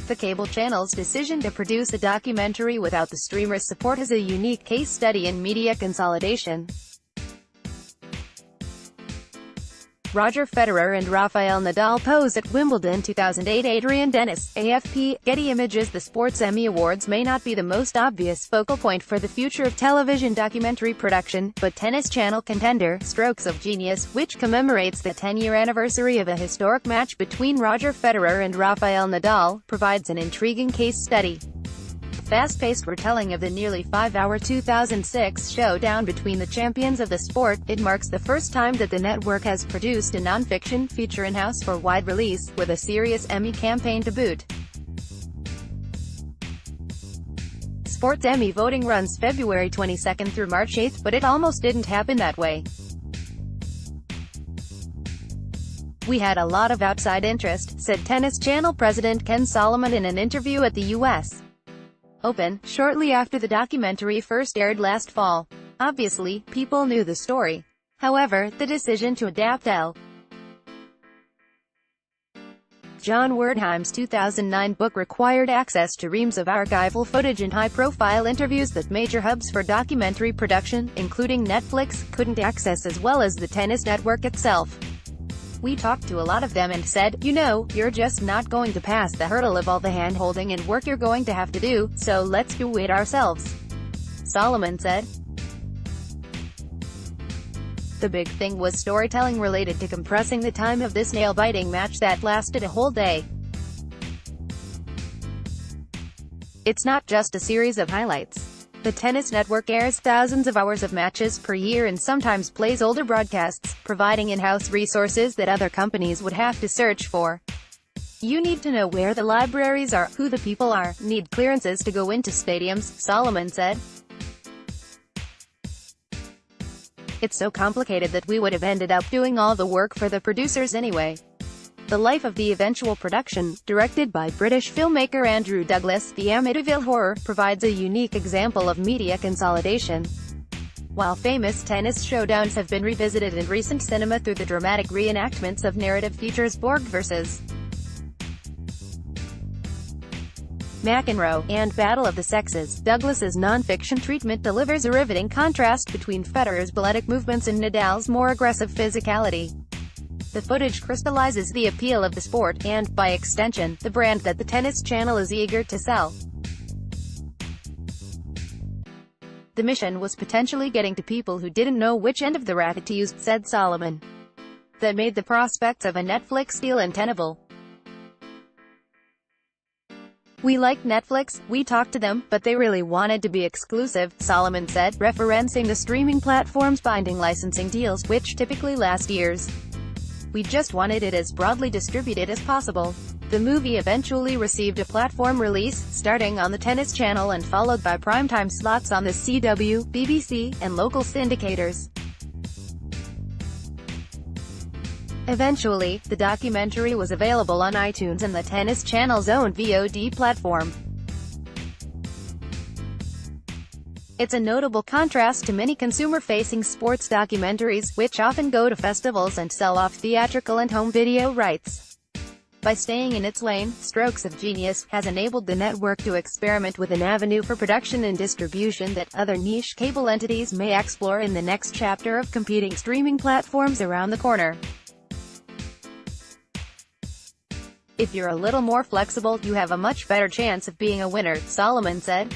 The cable channel's decision to produce a documentary without the streamer's support is a unique case study in media consolidation. Roger Federer and Rafael Nadal pose at Wimbledon 2008. ADRIAN DENNIS, AFP, Getty Images. The Sports Emmy Awards may not be the most obvious focal point for the future of television documentary production, but Tennis Channel Contender, Strokes of Genius, which commemorates the 10-year anniversary of a historic match between Roger Federer and Rafael Nadal, provides an intriguing case study. Fast-paced retelling of the nearly 5-hour 2006 showdown between the champions of the sport, it marks the first time that the network has produced a non-fiction feature in-house for wide release, with a serious Emmy campaign to boot. Sports Emmy voting runs February 22 through March 8, but it almost didn't happen that way. "We had a lot of outside interest," said Tennis Channel president Ken Solomon in an interview at the U.S. Open, shortly after the documentary first aired last fall. "Obviously, people knew the story. However, the decision to adapt L. John Wertheim's 2009 book required access to reams of archival footage and high-profile interviews that major hubs for documentary production, including Netflix, couldn't access, as well as the tennis network itself. We talked to a lot of them and said, you know, you're just not going to pass the hurdle of all the hand-holding and work you're going to have to do, so let's do it ourselves," Solomon said. The big thing was storytelling related to compressing the time of this nail-biting match that lasted a whole day. It's not just a series of highlights. The Tennis Network airs thousands of hours of matches per year and sometimes plays older broadcasts, providing in-house resources that other companies would have to search for. You need to know where the libraries are, who the people are, need clearances to go into stadiums, Solomon said. It's so complicated that we would have ended up doing all the work for the producers anyway. The life of the eventual production, directed by British filmmaker Andrew Douglas, The Amityville Horror, provides a unique example of media consolidation. While famous tennis showdowns have been revisited in recent cinema through the dramatic reenactments of narrative features Borg vs. McEnroe, and Battle of the Sexes, Douglas's non-fiction treatment delivers a riveting contrast between Federer's balletic movements and Nadal's more aggressive physicality. The footage crystallizes the appeal of the sport, and, by extension, the brand that the Tennis Channel is eager to sell. The mission was potentially getting to people who didn't know which end of the racket to use, said Solomon. That made the prospects of a Netflix deal untenable. "We liked Netflix, we talked to them, but they really wanted to be exclusive," Solomon said, referencing the streaming platform's binding licensing deals, which typically last years. "We just wanted it as broadly distributed as possible." The movie eventually received a platform release, starting on the Tennis Channel and followed by primetime slots on the CW, BBC, and local syndicators. Eventually, the documentary was available on iTunes and the Tennis Channel's own VOD platform. It's a notable contrast to many consumer-facing sports documentaries, which often go to festivals and sell off theatrical and home video rights. By staying in its lane, Strokes of Genius has enabled the network to experiment with an avenue for production and distribution that other niche cable entities may explore in the next chapter of competing streaming platforms around the corner. "If you're a little more flexible, you have a much better chance of being a winner," Solomon said.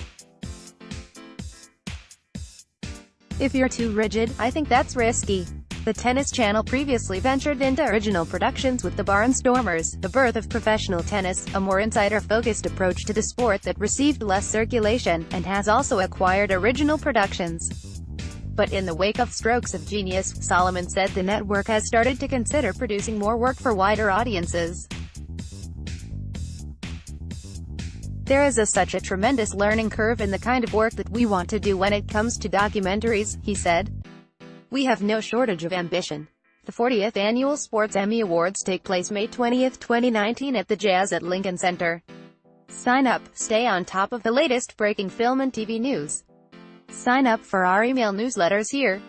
"If you're too rigid, I think that's risky." The Tennis Channel previously ventured into original productions with the Barnstormers, The Birth of Professional Tennis, a more insider-focused approach to the sport that received less circulation, and has also acquired original productions. But in the wake of Strokes of Genius, Solomon said the network has started to consider producing more work for wider audiences. "There is such a tremendous learning curve in the kind of work that we want to do when it comes to documentaries," he said. "We have no shortage of ambition." The 40th Annual Sports Emmy Awards take place May 20, 2019 at the Jazz at Lincoln Center. Sign up, stay on top of the latest breaking film and TV news. Sign up for our email newsletters here.